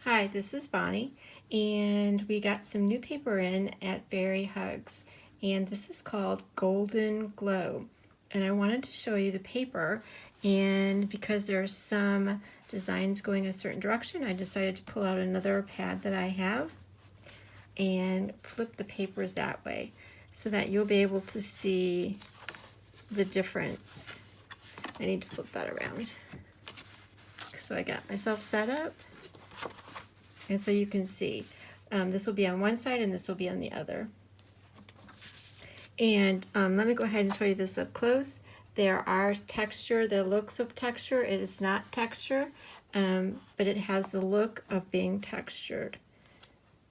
Hi, this is Bonnie, and we got some new paper in at Fairy Hugs, and this is called Golden Glow. And I wanted to show you the paper, and because there are some designs going a certain direction, I decided to pull out another pad that I have and flip the papers that way so that you'll be able to see the difference. I need to flip that around. So I got myself set up. And so you can see, this will be on one side and this will be on the other. And let me go ahead and show you this up close. There are texture, the looks of texture. It is not texture, but it has the look of being textured.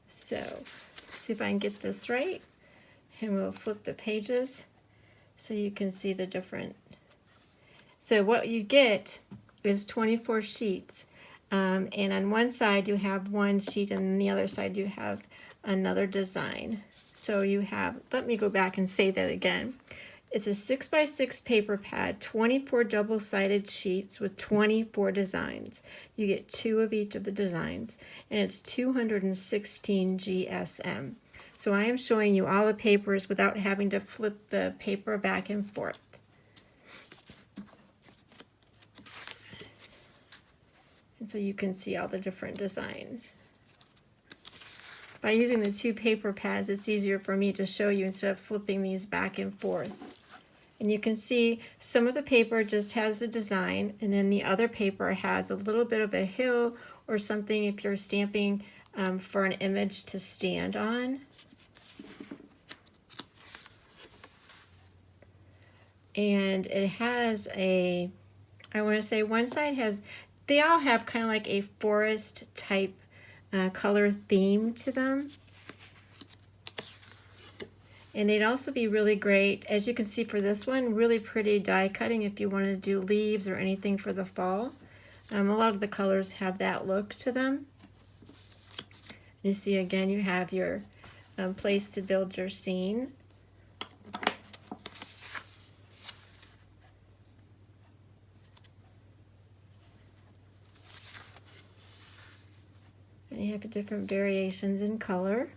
So, see if I can get this right. And we'll flip the pages so you can see the different. So what you get is 24 sheets. And on one side you have one sheet and on the other side you have another design. So you have, let me go back and say that again. It's a 6x6 paper pad, 24 double-sided sheets with 24 designs. You get 2 of each of the designs, and it's 216 GSM. So I am showing you all the papers without having to flip the paper back and forth. And so you can see all the different designs. By using the 2 paper pads, it's easier for me to show you instead of flipping these back and forth. And you can see some of the paper just has the design, and then the other paper has a little bit of a hill or something if you're stamping for an image to stand on. And it has a, I want to say one side has, they all have kind of like a forest type color theme to them. And they'd also be really great, as you can see for this one, really pretty die cutting if you want to do leaves or anything for the fall. A lot of the colors have that look to them. You see again, you have your place to build your scene. And you have different variations in color.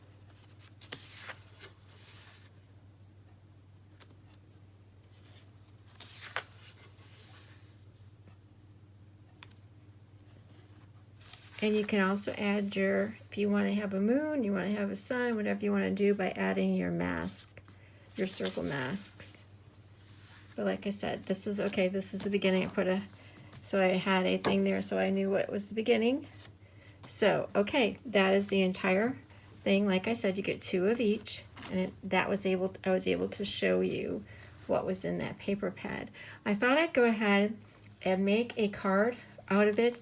And you can also add your, if you want to have a moon, you want to have a sun, whatever you want to do by adding your mask, your circle masks. But like I said, this is, okay, this is the beginning. I put a, so I had a thing there so I knew what was the beginning. So, okay, that is the entire thing. Like I said, you get 2 of each, and I was able to show you what was in that paper pad. I thought I'd go ahead and make a card out of it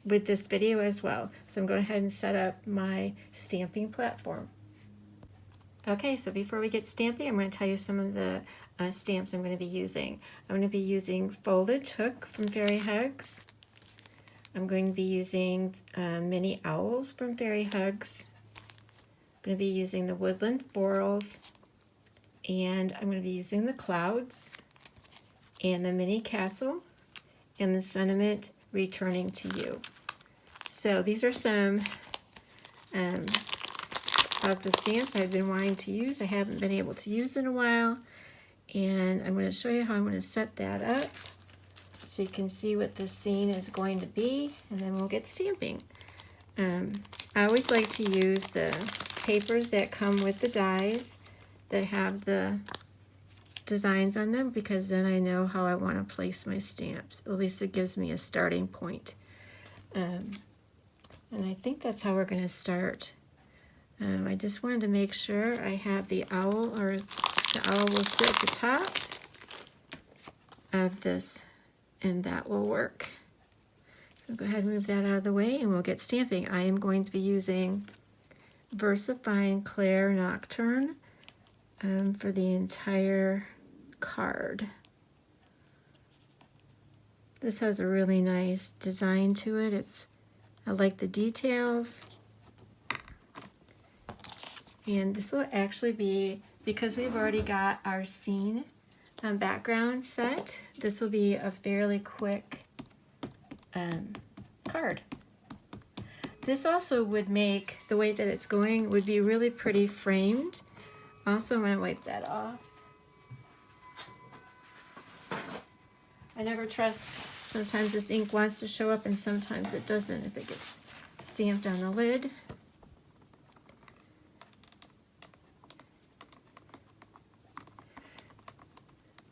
with this video as well. So I'm going to go ahead and set up my stamping platform. Okay, so before we get stamping, I'm going to tell you some of the stamps I'm going to be using. I'm going to be using Foliage hook from Fairy Hugs. I'm going to be using mini owls from Fairy Hugs. I'm going to be using the Woodland Florals, and I'm going to be using the clouds and the mini castle and the sentiment returning to you. So these are some of the stamps I've been wanting to use. I haven't been able to use in a while, and I'm going to show you how I'm going to set that up so you can see what the scene is going to be, and then we'll get stamping. I always like to use the papers that come with the dies that have the designs on them, because then I know how I want to place my stamps. At least it gives me a starting point. And I think that's how we're going to start. I just wanted to make sure I have the owl, or the owl will sit at the top of this, and that will work. So go ahead and move that out of the way and we'll get stamping. I am going to be using VersaFine Claire Nocturne for the entire card. This has a really nice design to it. I like the details. And this will actually be because we've already got our scene background set, this will be a fairly quick card. This also would make, the way that it's going, would be really pretty framed. Also, I'm going to wipe that off. I never trust, sometimes this ink wants to show up and sometimes it doesn't if it gets stamped on the lid.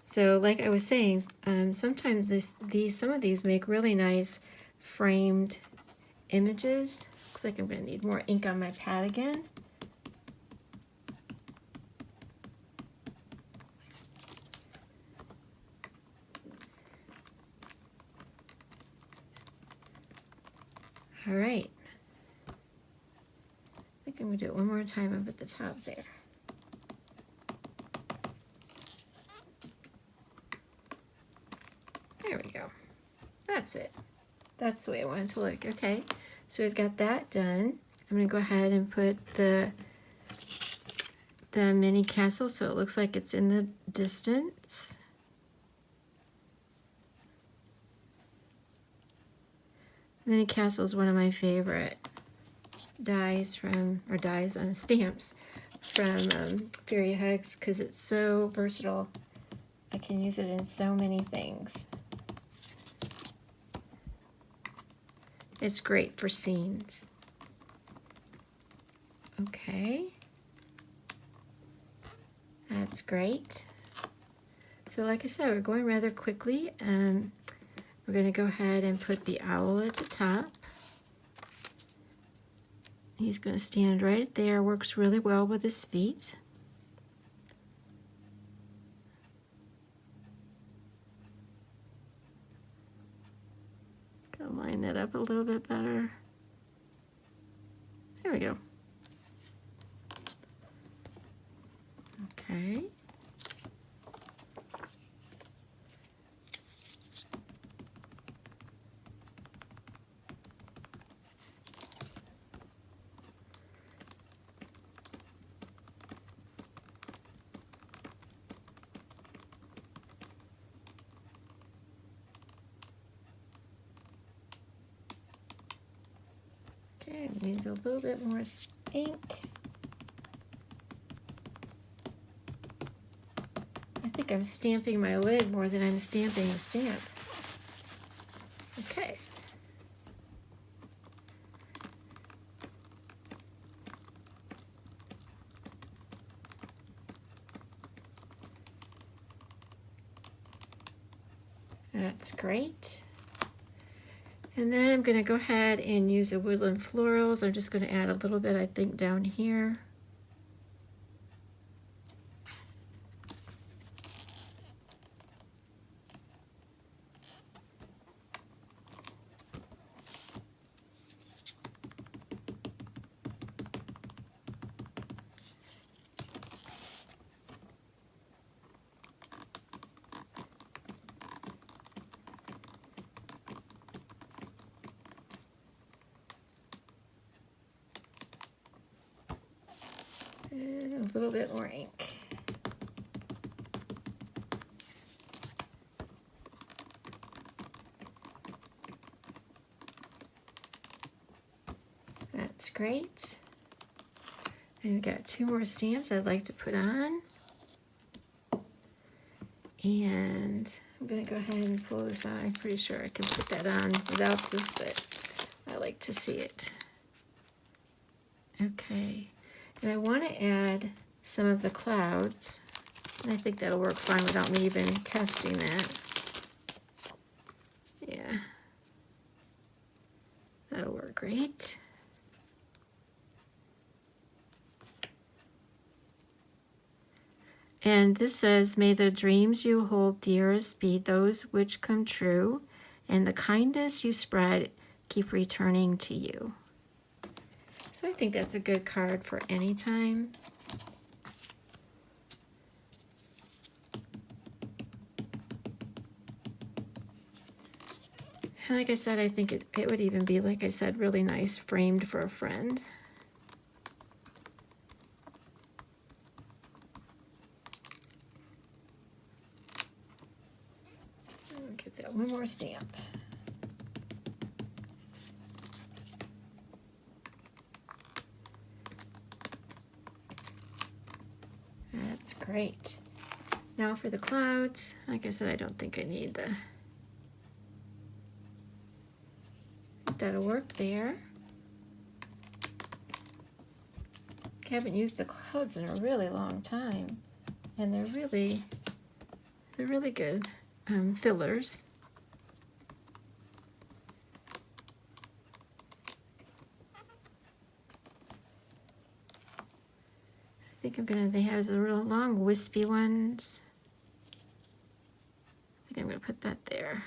So like I was saying, sometimes some of these make really nice framed images. Looks like I'm going to need more ink on my pad again. All right. I think I'm going to do it one more time up at the top there. There we go. That's it. That's the way I want it to look. Okay, so we've got that done. I'm going to go ahead and put the mini castle so it looks like it's in the distance. Mini castle is one of my favorite dies on stamps from Fairy Hugs because it's so versatile. I can use it in so many things. It's great for scenes. Okay. That's great. So like I said, we're going rather quickly. We're going to go ahead and put the owl at the top. He's going to stand right there. Works really well with his feet. Gonna line that up a little bit better. There we go. Okay. Okay, needs a little bit more ink. I think I'm stamping my lid more than I'm stamping the stamp. Okay. That's great. And then I'm going to go ahead and use the Woodland Florals. I'm just going to add a little bit, I think, down here. And a little bit more ink. That's great. And we've got 2 more stamps I'd like to put on. And I'm going to go ahead and pull this on. I'm pretty sure I can put that on without this, but I like to see it. Okay. And I want to add some of the clouds. And I think that'll work fine without me even testing that. Yeah. That'll work great. And this says, may the dreams you hold dearest be those which come true, and the kindness you spread keep returning to you. So I think that's a good card for any time. And like I said, I think it would even be, like I said, really nice framed for a friend. that one more stamp. That's great. Now for the clouds, like I said, I don't think I need the, that'll work there. I haven't used the clouds in a really long time, and they're really good fillers. I think I'm gonna, they have the real long wispy ones. I think I'm gonna put that there.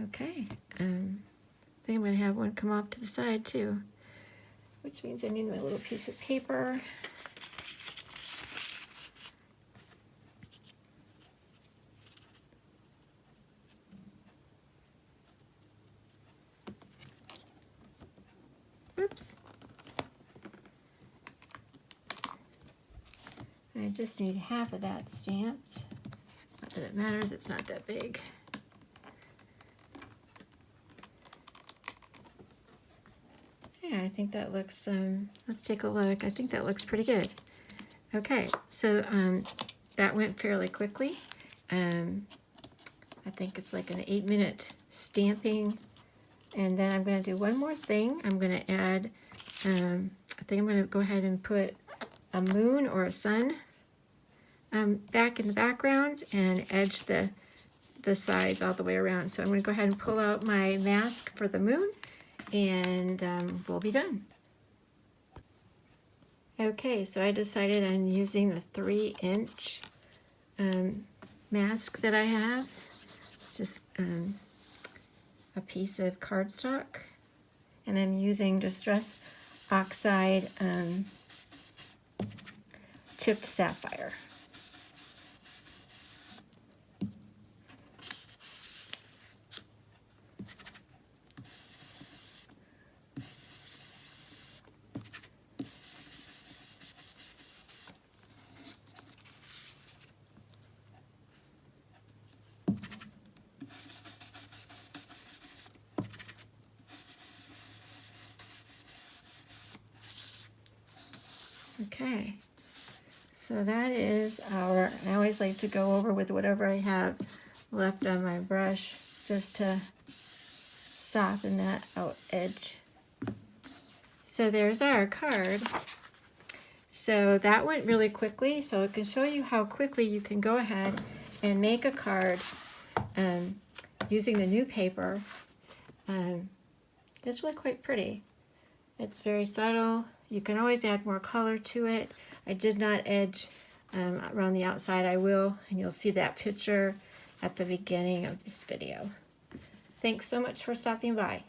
Okay, I think I'm going to have one come off to the side too, which means I need my little piece of paper. Oops. I just need half of that stamped. Not that it matters, it's not that big. Yeah, I think that looks, let's take a look. I think that looks pretty good. Okay, so that went fairly quickly. I think it's like an 8-minute stamping. And then I'm going to do one more thing. I'm going to add, I think I'm going to go ahead and put a moon or a sun back in the background and edge the sides all the way around. So I'm going to go ahead and pull out my mask for the moon, and we'll be done. Okay, so I decided on using the 3-inch mask that I have. It's just a piece of cardstock, and I'm using Distress Oxide chipped sapphire. Okay, so that is our, I always like to go over with whatever I have left on my brush just to soften that out edge. So there's our card. So that went really quickly, so it can show you how quickly you can go ahead and make a card using the new paper. It's really quite pretty. It's very subtle. You can always add more color to it. I did not edge around the outside. I will, and you'll see that picture at the beginning of this video. Thanks so much for stopping by.